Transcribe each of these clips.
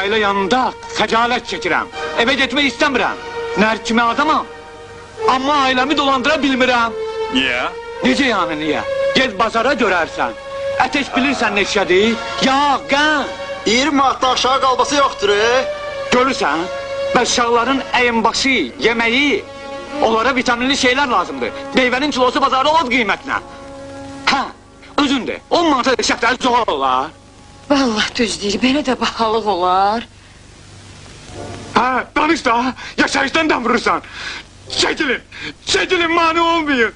ailə yanında xəcalət çəkirəm. Evə getmək istəmirəm. Nər kimi adamam. Amma ailəmi dolandıra bilmirəm. Niyə? Necə yəni niyə? Gez bazara görərsən. Ətək bilirsən neçədir? Yağ, qən. 20 manatdan aşağı qalbası yoxdur. Görürsən? Bəs uşaqların əyinbaşı, yeməyi, onlara vitaminli şeylər lazımdır. Meyvənin kilosu bazarda od qiymətinə. Hə, özündür. 10 manata şəftəli zoğal olar. Vallahi düz deyir, belə də bahalıq olar. Hə, danış da, yaşayışdan da vurursan. Çəkilin, mani olmayın.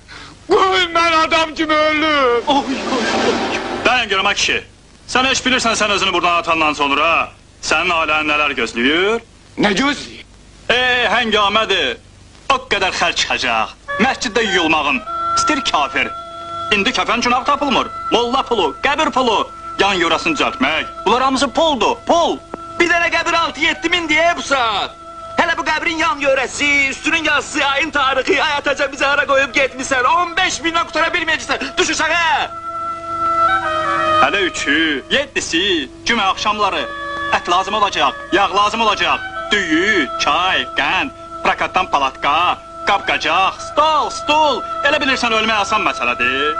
Qoy mən adam kimi ölüm. Dayan görəm kişi. Sən heç bilirsən sən özünü buradan atandan sonra sənin ailən nələr gözləyir? Nə gözləyir? Həngamədir. O qədər xərc çıxacaq. Məsciddə yuyulmağın. İstir kafir. İndi kəfən günah tapılmır. Molla pulu, qəbir pulu. Yan yorasını cərtmək. Bunlar hamısı puldur, pul. Bir dənə qəbir 6-7 min deyə bu saat. Hələ bu qəbrin yan yörəsi, üstünün yazısı, ayın tarixi, ayataca bizi hara qoyub getmişsən. 15 mindən qutara bilməyəcəksən. Düş uşağa. Hələ 3-ü, 7-si, cümə axşamları. Ət lazım olacaq, yağ lazım olacaq. Düyü, çay, qənd, prakatdan palatka, qapqacaq, stol. Elə bilirsən ölmək asan məsələdir.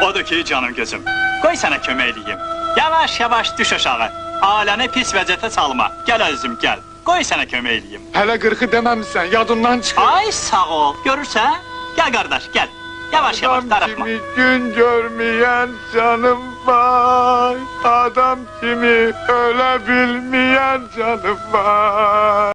Odur ki, canım gözüm, qoy sənə kömək edeyim. Yavaş düş aşağı. Aləni pis vəziyyətə salma. Gəl əzizim, gəl. Qoy sənə kömək edeyim. Hələ 40-ı deməmişsən, yadından çıxır. Ay sağ ol, görürsən? Gəl qardaş, gəl. Yavaş, darıxma. Adam kimi gün görməyən canım var. Adam kimi ölə bilməyən canım var.